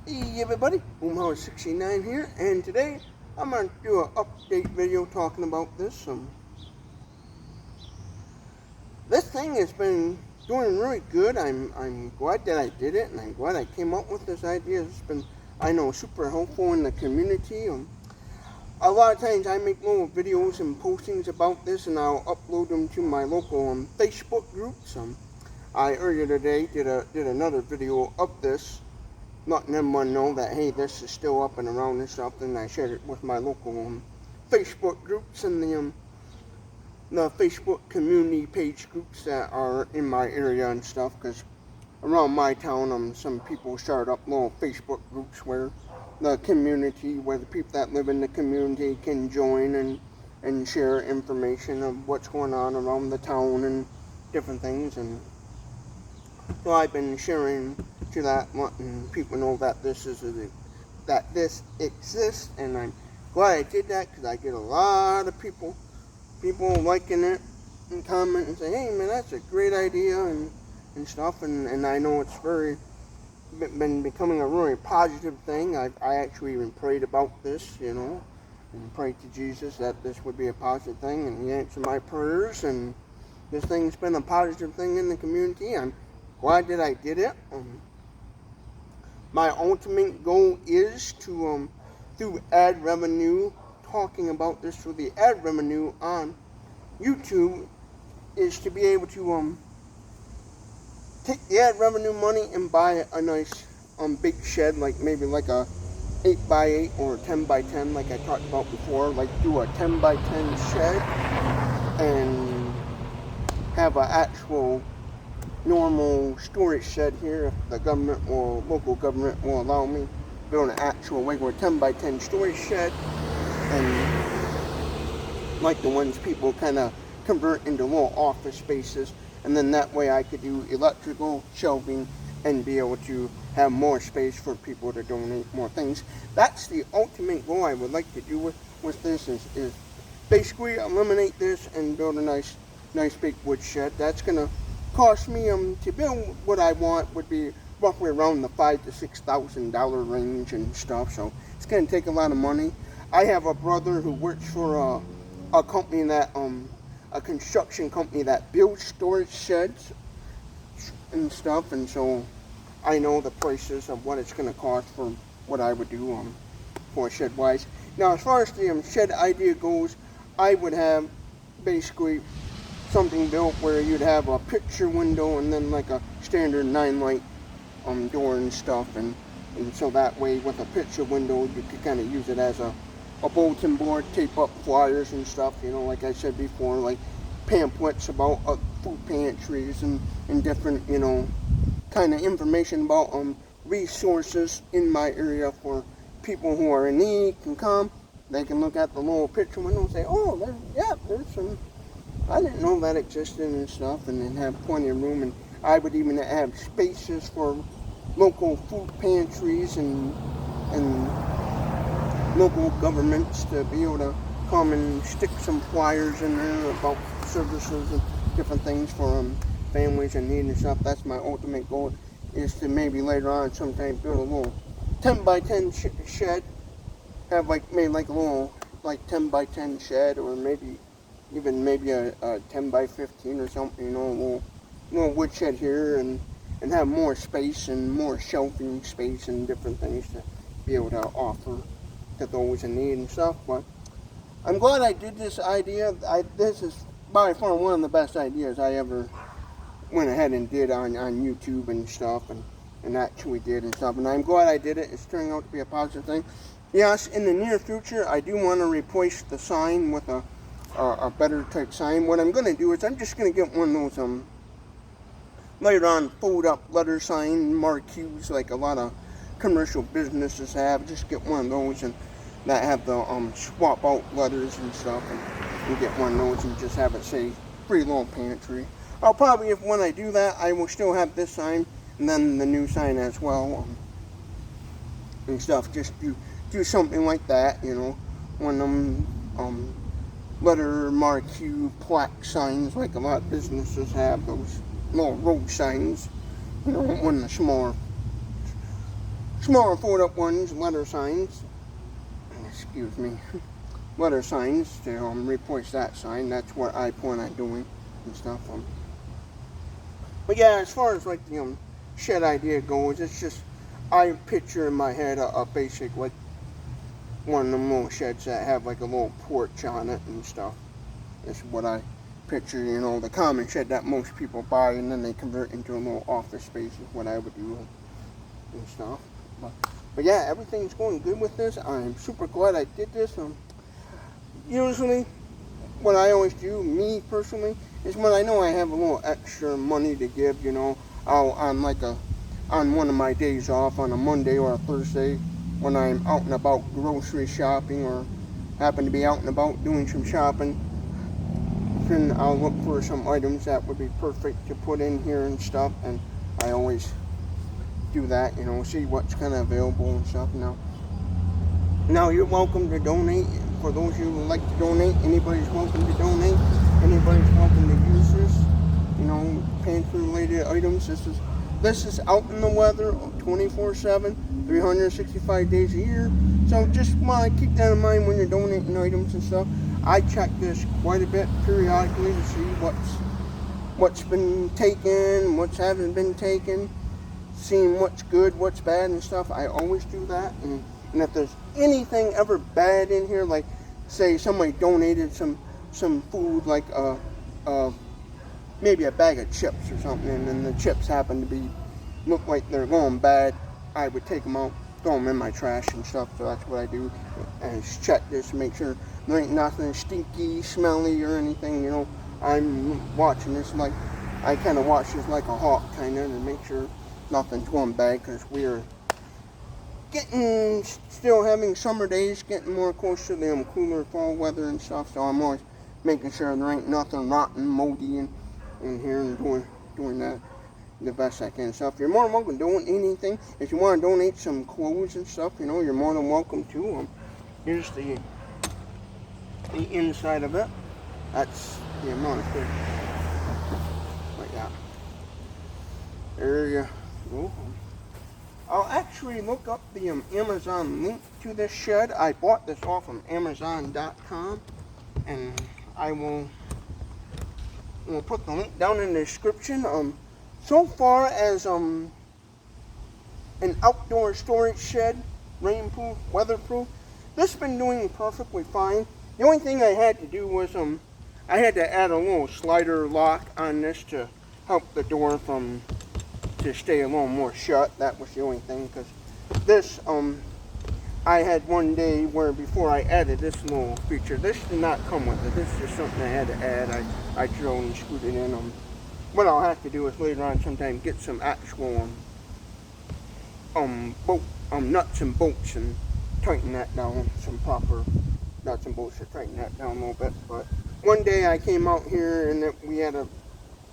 Hey everybody, Boomhouse69 here, and today I'm going to do an update video talking about this. This thing has been doing really good. I'm glad that I did it, and I'm glad I came up with this idea. It's been, I know, super helpful in the community. A lot of times I make little videos and postings about this, and I'll upload them to my local Facebook groups. I earlier today did another video of this, letting everyone know that, hey, this is still up and around and stuff, and I shared it with my local Facebook groups and the Facebook community page groups that are in my area and stuff, because around my town, some people started up little Facebook groups where the community, where the people that live in the community can join and share information of what's going on around the town and different things. And so I've been sharing to that, letting people know that this exists, and I'm glad I did that, because I get a lot of people liking it and comment and say, hey man, that's a great idea and stuff, and I know it's been becoming a really positive thing. I actually even prayed about this, and prayed to Jesus that this would be a positive thing, and he answered my prayers, and this thing's been a positive thing in the community. I'm glad that I did it. My ultimate goal is to, through ad revenue, talking about this through the ad revenue on YouTube, is to be able to take the ad revenue money and buy a nice big shed, like maybe like a 8x8 or 10x10, like I talked about before. Like do a 10x10 shed and have an actual normal storage shed here if the government or local government will allow me to build an actual regular 10x10 storage shed, and like the ones people kind of convert into little office spaces, and then that way I could do electrical shelving and be able to have more space for people to donate more things. That's the ultimate goal I would like to do with this, is basically eliminate this and build a nice big wood shed. That's gonna cost me to build what I want would be roughly around the $5,000 to $6,000 range and stuff. So it's gonna take a lot of money. I have a brother who works for a company that a construction company that builds storage sheds and stuff, and so I know the prices of what it's gonna cost for what I would do for shed wise. Now, as far as the shed idea goes, I would have basically something built where you'd have a picture window and then like a standard 9-light door and stuff, and so that way with a picture window you could kind of use it as a bulletin board, tape up flyers and stuff, like I said before, like pamphlets about food pantries and different, kind of information about resources in my area for people who are in need can come. They can look at the little picture window and say, oh, there's some, I didn't know that existed and stuff, and then have plenty of room. And I would even have spaces for local food pantries and local governments to be able to come and stick some flyers in there about services and different things for families in need and stuff. That's my ultimate goal, is to maybe later on sometime build a little 10x10 shed, have maybe a little 10x10 shed, or maybe a 10x15 or something, a little wood shed here, and have more space and more shelving space and different things to be able to offer to those in need and stuff. But I'm glad I did this idea. This is by far one of the best ideas I ever went ahead and did on YouTube and stuff, and actually did and stuff, and I'm glad I did it. It's turning out to be a positive thing. Yes, in the near future I do want to replace the sign with a better type sign. What I'm going to do is I'm just going to get one of those later on fold up letter sign marquees like a lot of commercial businesses have. Just get one of those and that have the swap out letters and stuff, and get one of those and just have it say free little pantry. I'll probably, when I do that, I will still have this sign and then the new sign as well, and stuff. Just do something like that, one of them letter marquee plaque signs like a lot of businesses have, those little road signs, one of the smaller smaller fold-up ones, letter signs. Excuse me. Letter signs to replace that sign. That's what I plan on doing and stuff. But yeah, as far as like the shed idea goes, it's just I picture in my head a basic like one of them little sheds that have like a little porch on it and stuff. That's what I picture, you know, the common shed that most people buy and then they convert into a little office space is what I would do and stuff. But yeah, everything's going good with this. I'm super glad I did this. Usually, what I always do, me personally, is when I know I have a little extra money to give, you know, on one of my days off, on a Monday or a Thursday, when I'm out and about grocery shopping or happen to be out and about doing some shopping, then I'll look for some items that would be perfect to put in here and stuff, and I always do that, you know, see what's kind of available and stuff. Now you're welcome to donate. For those of you who would like to donate, anybody's welcome to donate. Anybody's welcome to use this, you know, pantry related items. This is out in the weather 24/7, 365 days a year. So just want to keep that in mind when you're donating items and stuff. I check this quite a bit periodically to see what's been taken, what's haven't been taken, seeing what's good, what's bad and stuff. I always do that. And if there's anything ever bad in here, like say somebody donated some food, like maybe a bag of chips or something, and then the chips happen to look like they're going bad, I would take them out, throw them in my trash and stuff. So that's what I do, and just check this, make sure there ain't nothing stinky, smelly or anything. You know, I'm watching this like I kind of watch this like a hawk, kind of, and make sure nothing's going bad, because we're still having summer days, getting more close to the cooler fall weather and stuff. So I'm always making sure there ain't nothing rotten, moldy in here, and doing that the best I can. So if you're more than welcome to donate anything, if you want to donate some clothes and stuff, you know, you're more than welcome to. Here's the inside of it. That's the amount of food. Like that. There you go. I'll actually look up the Amazon link to this shed. I bought this off of Amazon.com, and I will put the link down in the description. So far as an outdoor storage shed, rainproof, weatherproof, this has been doing perfectly fine. The only thing I had to do was I had to add a little slider lock on this to help the door to stay a little more shut. That was the only thing, because this I had one day where before I added this little feature, this did not come with it. This is just something I had to add. I drilled and screwed it in. What I'll have to do is later on sometime get some actual nuts and bolts and tighten that down, some proper nuts and bolts to tighten that down a little bit. But one day I came out here and we had a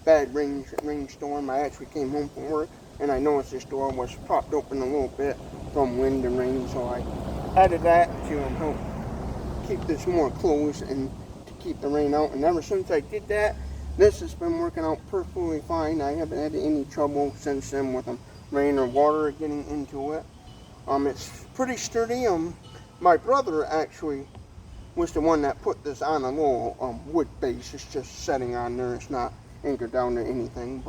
bad rainstorm. I actually came home from work and I noticed this door was propped open a little bit from wind and rain, so I added that to help keep this more closed and to keep the rain out. And ever since I did that, this has been working out perfectly fine. I haven't had any trouble since then with rain or water getting into it. It's pretty sturdy. My brother actually was the one that put this on a little wood base. It's just setting on there. It's not anchored down to anything.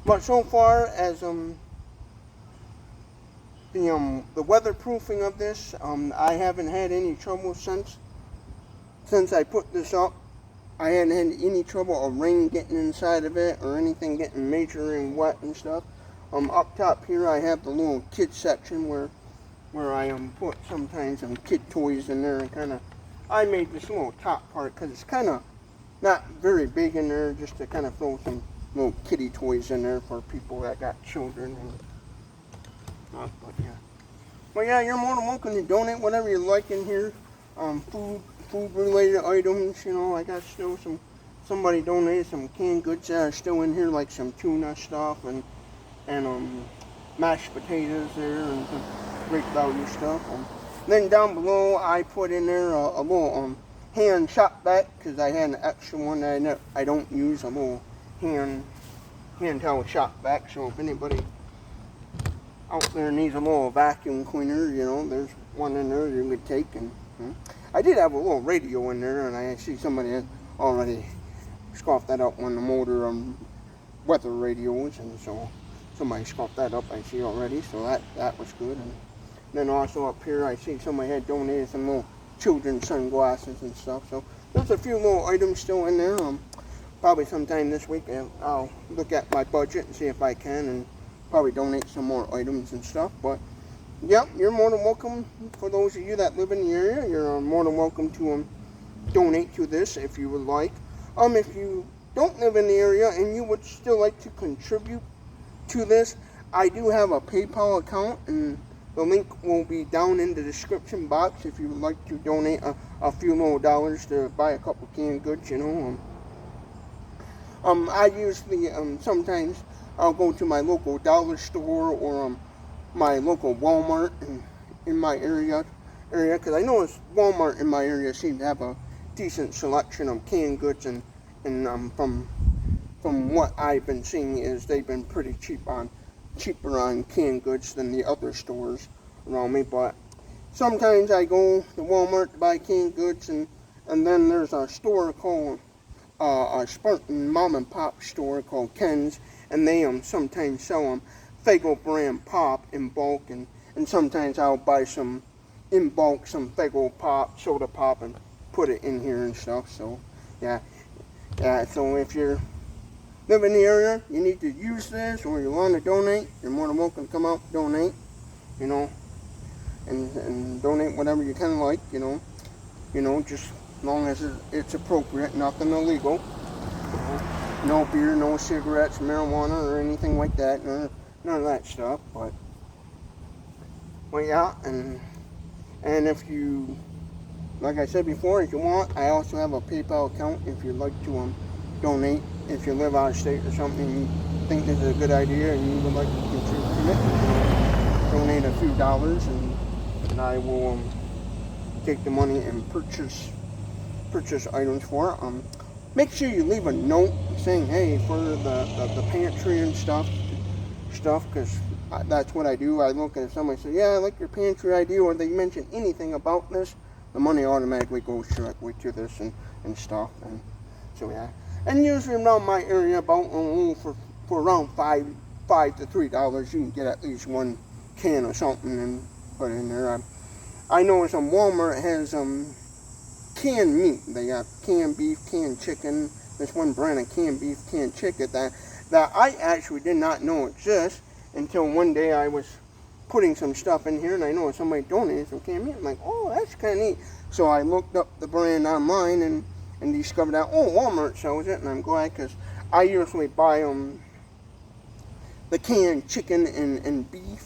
But so far as the weatherproofing of this, I haven't had any trouble since I put this up. I hadn't had any trouble of rain getting inside of it or anything getting majorly wet and stuff. Up top here I have the little kid section where I put sometimes some kid toys in there, and I made this little top part because it's kind of not very big in there, just to kind of throw some little kiddie toys in there for people that got children. But yeah, you're more than welcome to donate whatever you like in here. Food related items, you know. I got still somebody donated some canned goods that are still in here, like some tuna stuff and mashed potatoes there and some great value stuff. Then down below I put in there a little hand shop vac, because I had an extra one that I don't use, a little hand towel shop vac. So if anybody out there needs a little vacuum cleaner, you know, there's one in there you could take. And I did have a little radio in there, and I see somebody had already scoffed that up on the motor weather radios, and so somebody scoffed that up, I see already, so that was good. And then also up here I see somebody had donated some little children's sunglasses and stuff, so there's a few little items still in there. Probably sometime this week I'll look at my budget and see if I can, and probably donate some more items and stuff. But yeah, you're more than welcome. For those of you that live in the area, you're more than welcome to donate to this if you would like. If you don't live in the area and you would still like to contribute to this, I do have a PayPal account, and the link will be down in the description box if you would like to donate a few little dollars to buy a couple canned goods, you know. I usually, sometimes I'll go to my local dollar store or my local Walmart in my area, because I know Walmart in my area seems to have a decent selection of canned goods, and from what I've been seeing is they've been pretty cheaper on canned goods than the other stores around me. But sometimes I go to Walmart to buy canned goods, and then there's a store called a Spartan mom and pop store called Ken's, and they sometimes sell Faygo brand pop in bulk, and sometimes I'll buy some in bulk, some Faygo pop, soda pop, and put it in here and stuff. So yeah, so if you're live in the area, you need to use this, or you want to donate, you're more than welcome to come out and donate, you know, and donate whatever you kind of like, you know, just as long as it's appropriate, nothing illegal. No beer, no cigarettes, marijuana, or anything like that. None of that stuff. But yeah, and if you, like I said before, if you want, I also have a PayPal account if you'd like to donate. If you live out of state or something, and you think this is a good idea and you would like to contribute to it, donate a few dollars, and I will take the money and purchase items for it. Make sure you leave a note saying, hey, for the pantry and stuff, because that's what I do. I look at somebody and say, yeah, I like your pantry idea, or they mention anything about this, the money automatically goes directly to this and stuff. And so yeah, and usually around my area, about for around $5 to $3, you can get at least one can of something and put in there. I know some Walmart has canned meat. They got canned beef, canned chicken. There's one brand of canned beef, canned chicken that I actually did not know exists until one day I was putting some stuff in here, and I know somebody donated some canned meat. I'm like, oh, that's kind of neat. So I looked up the brand online and discovered that, oh, Walmart sells it, and I'm glad, because I usually buy the canned chicken and beef,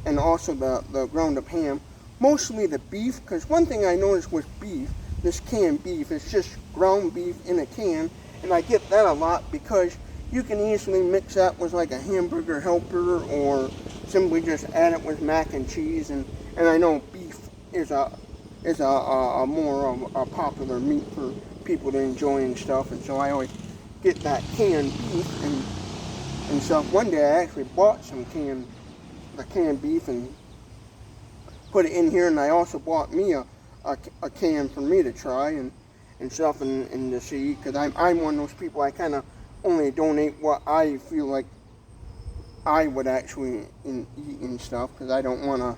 and also the ground up ham. Mostly the beef, because one thing I noticed with beef, this canned beef, is just ground beef in a can, and I get that a lot because you can easily mix that with like a hamburger helper, or simply just add it with mac and cheese, and I know beef is a more of a popular meat for people to enjoy and stuff, and so I always get that canned beef and stuff. One day I actually bought some canned beef and put it in here, and I also bought me a can for me to try and stuff and to see, because I'm one of those people, I kind of only donate what I feel like I would actually eat and stuff, because I don't want to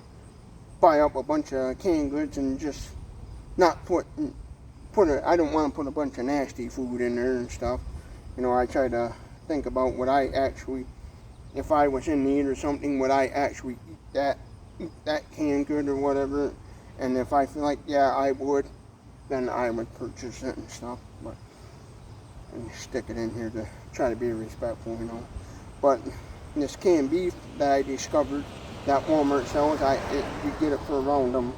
buy up a bunch of canned goods and just not I don't want to put a bunch of nasty food in there and stuff. You know, I try to think about what I actually, if I was in need or something, would I actually eat that canned good or whatever. And if I feel like, yeah, I would, then I would purchase it and stuff. But and stick it in here to try to be respectful, you know. But this canned beef that I discovered that Walmart sells, you get it for around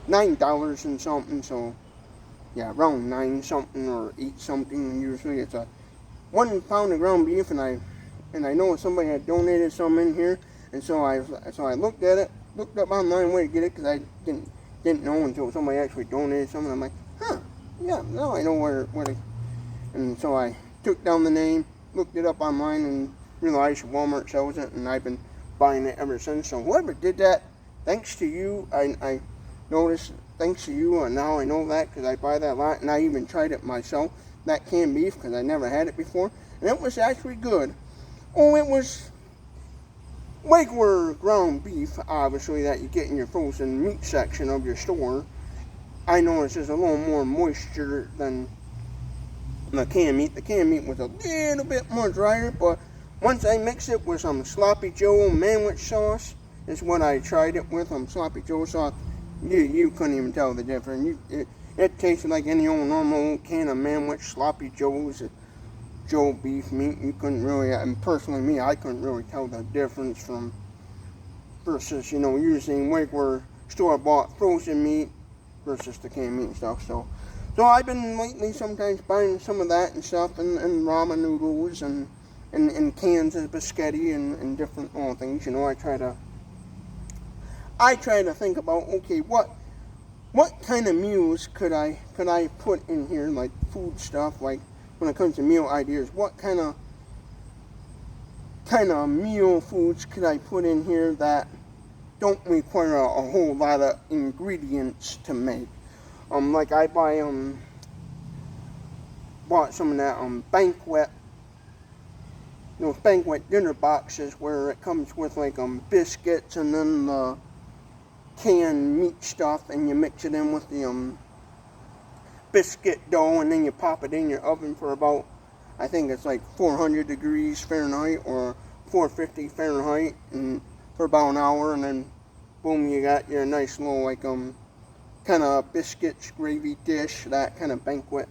$9 and something. So yeah, around 9 something or 8 something. Usually it's a 1 pound of ground beef, and I know somebody had donated some in here, and so I looked at it, looked up online where to get it, because I didn't know until somebody actually donated some, and I'm like, huh, yeah, now I know where to. And so I took down the name, looked it up online, and realized Walmart sells it, and I've been buying it ever since. So whoever did that, thanks to you. I noticed, thanks to you, and now I know that because I buy that a lot, and I even tried it myself, that canned beef, because I never had it before, and it was actually good. Oh, it was regular ground beef, obviously, that you get in your frozen meat section of your store. I noticed there's a little more moisture than the canned meat. The canned meat was a little bit more drier, but once I mix it with some Sloppy Joe manwich sauce, is what I tried it with, Sloppy Joe sauce, you couldn't even tell the difference. It tasted like any old normal can of manwich Sloppy Joe's, Joe beef meat. You couldn't really, and personally me, I couldn't really tell the difference from versus, using regular store-bought frozen meat versus the canned meat and stuff. So I've been lately sometimes buying some of that and stuff, and ramen noodles and cans of biscotti and different things. I try to think about, okay, what kind of meals could I put in here, like food stuff, like when it comes to meal ideas, what kind of meal foods could I put in here that don't require a whole lot of ingredients to make? Like I bought some of that banquet, those banquet dinner boxes where it comes with like biscuits and then the canned meat stuff, and you mix it in with the biscuit dough, and then you pop it in your oven for about, I think it's like 400 degrees Fahrenheit or 450 Fahrenheit, and for about an hour, and then boom, you got your nice little like kind of biscuits, gravy dish, that kind of banquet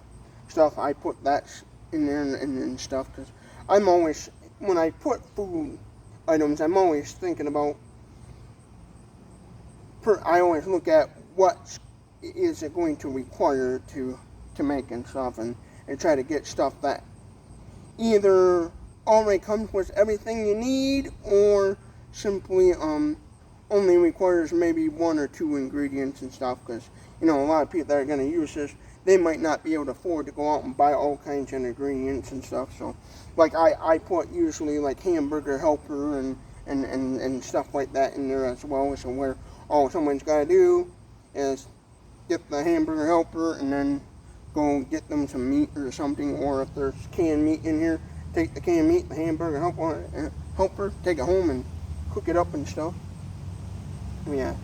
stuff. I put that in there and stuff, because I'm always, when I put food items, I'm always thinking about, I always look at what is it going to require to make and stuff, and try to get stuff that either already comes with everything you need, or simply only requires maybe 1 or 2 ingredients and stuff, because a lot of people that are going to use this, they might not be able to afford to go out and buy all kinds of ingredients and stuff. So like I put usually like hamburger helper and stuff like that in there as well. So where all someone's got to do is get the hamburger helper and then go get them some meat or something, or if there's canned meat in here, take the canned meat, the hamburger helper, take it home and cook it up and stuff. Yeah,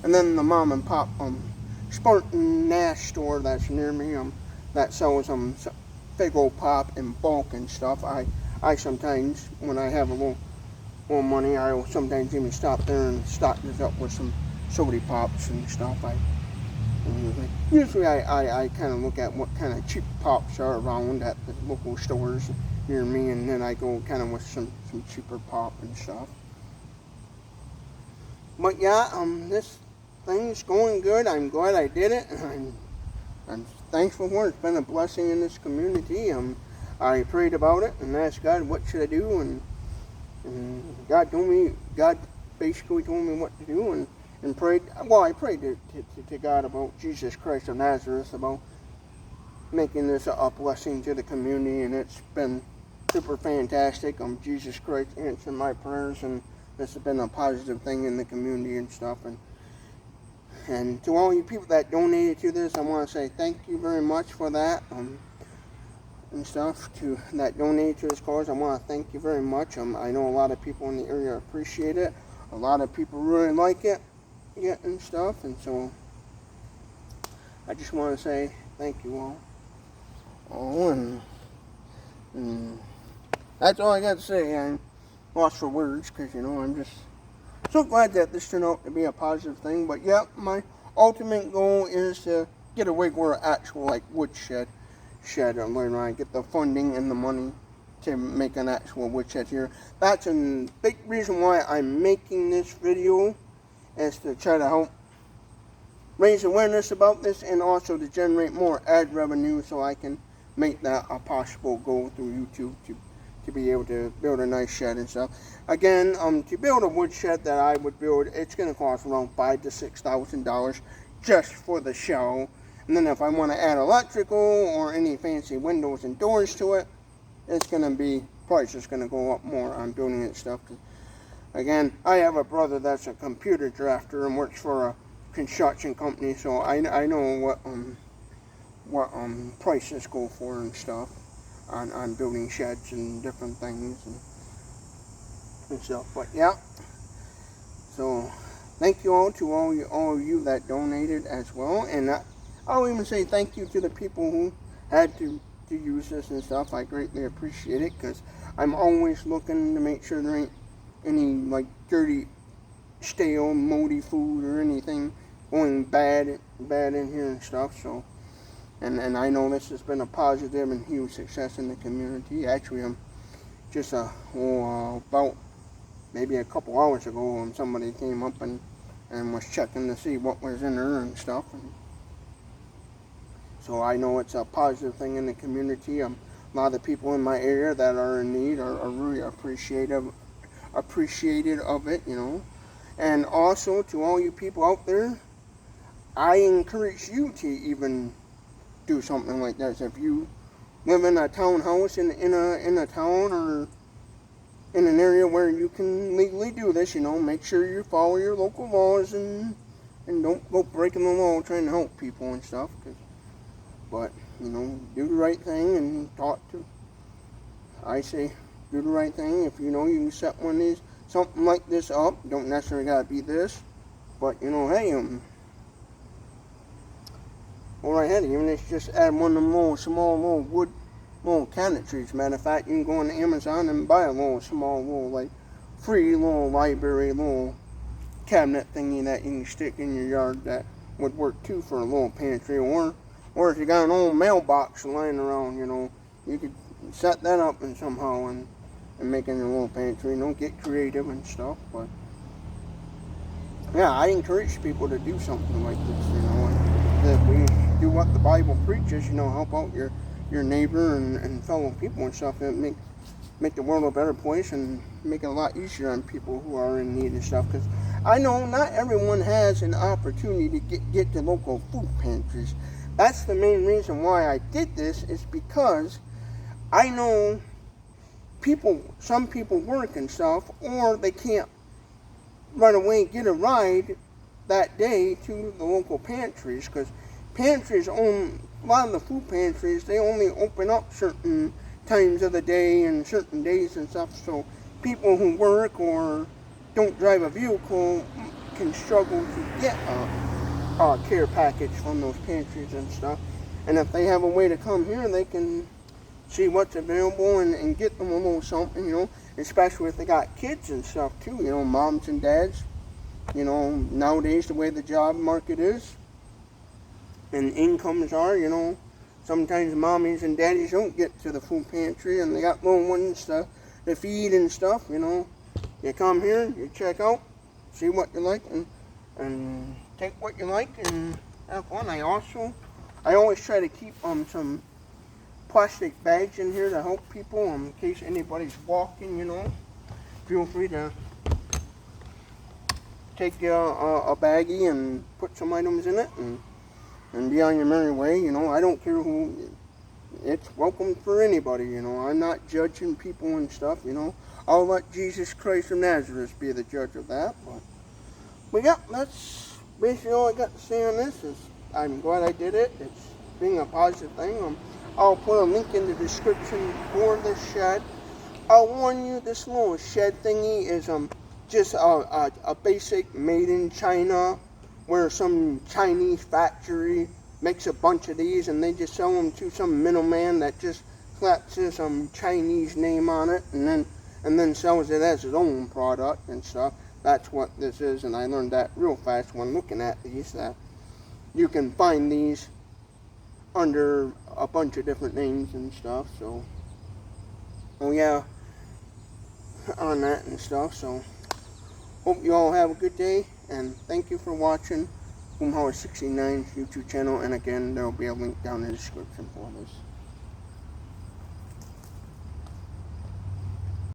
and then the mom and pop Spartan Nash store that's near me, that sells Faygo pop in bulk and stuff. I sometimes, when I have a little more money, I will sometimes even stop there and stock this up with some soda pops and stuff. Usually I kind of look at what kind of cheap pops are around at the local stores near me, and then I go kind of with some cheaper pop and stuff. But yeah, this thing's going good. I'm glad I did it, and I'm thankful for it. It's been a blessing in this community. I prayed about it and asked God, what should I do, and God basically told me what to do, and prayed. Well, I prayed to God about Jesus Christ of Nazareth, about making this a blessing to the community, and it's been super fantastic. Jesus Christ answered my prayers, and this has been a positive thing in the community and stuff. And to all you people that donated to this, I want to say thank you very much for that, and stuff, to that donated to this cause. I want to thank you very much. I know a lot of people in the area appreciate it. A lot of people really like it, and stuff, and so I just want to say thank you all. And that's all I got to say. I'm lost for words, because I'm just so glad that this turned out to be a positive thing. But yeah, my ultimate goal is to get a regular actual like woodshed and later on get the funding and the money to make an actual woodshed here. That's a big reason why I'm making this video, is to try to help raise awareness about this, and also to generate more ad revenue, so I can make that a possible goal through YouTube to be able to build a nice shed and stuff. Again, to build a woodshed that I would build, it's going to cost around $5,000 to $6,000 just for the shell. And then if I want to add electrical or any fancy windows and doors to it, it's going to be, price is going to go up more on building it stuff. again, I have a brother that's a computer drafter and works for a construction company, so I know what prices go for and stuff on building sheds and different things and stuff. But yeah, so thank you all to all of you that donated as well, and I'll even say thank you to the people who had to use this and stuff. I greatly appreciate it, because I'm always looking to make sure there ain't any like dirty, stale, moldy food or anything going bad in here and stuff. So, and I know this has been a positive and huge success in the community. Actually, I'm just about maybe a couple hours ago, somebody came up and was checking to see what was in there and stuff. And so I know it's a positive thing in the community. A lot of the people in my area that are in need are really appreciated of it, you know. And also to all you people out there, I encourage you to even do something like this. If you live in a townhouse in a town or in an area where you can legally do this, you know, make sure you follow your local laws and don't go breaking the law trying to help people and stuff. But, you know, do the right thing and I say, do the right thing. If you know you can set something like this up, don't necessarily gotta be this, but you know, hey, go right ahead. Even if you just add one of them small wood cabinetries. Matter of fact, you can go on Amazon and buy a small like free little library, little cabinet thingy that you can stick in your yard that would work too for a little pantry. Or if you got an old mailbox lying around, you know, you could set that up and somehow and make it a little pantry. Don't get creative and stuff, but yeah, I encourage people to do something like this, you know, and that we do what the Bible preaches, you know, help out your neighbor and fellow people and stuff, and make the world a better place and make it a lot easier on people who are in need and stuff. Because I know not everyone has an opportunity to get to local food pantries. That's the main reason why I did this, is because I know some people work and stuff, or they can't right away get a ride that day to the local pantries, because a lot of the food pantries, they only open up certain times of the day and certain days and stuff, so people who work or don't drive a vehicle can struggle to get a care package from those pantries and stuff. And if they have a way to come here, they can see what's available and get them a little something, you know, especially if they got kids and stuff too, you know, moms and dads. You know, nowadays the way the job market is and incomes are, you know, sometimes mommies and daddies don't get to the food pantry and they got little ones to feed and stuff, you know. You come here, you check out, see what you like, and take what you like and have fun. I always try to keep some plastic bags in here to help people in case anybody's walking, you know. Feel free to take a baggie and put some items in it and be on your merry way, you know. I don't care who, it's welcome for anybody, you know. I'm not judging people and stuff, you know. I'll let Jesus Christ of Nazareth be the judge of that, but yeah, that's basically all I got to say on this. I'm glad I did it. It's being a positive thing. I'll put a link in the description for this shed. I'll warn you, this little shed thingy is just a basic made in China, where some Chinese factory makes a bunch of these and they just sell them to some middleman that just slaps some Chinese name on it and then sells it as his own product and stuff. That's what this is, and I learned that real fast when looking at these, that you can find these under a bunch of different names and stuff. So, oh yeah, on that and stuff. So, hope you all have a good day, and thank you for watching Boomhauer69's YouTube channel. And again, there will be a link down in the description for this.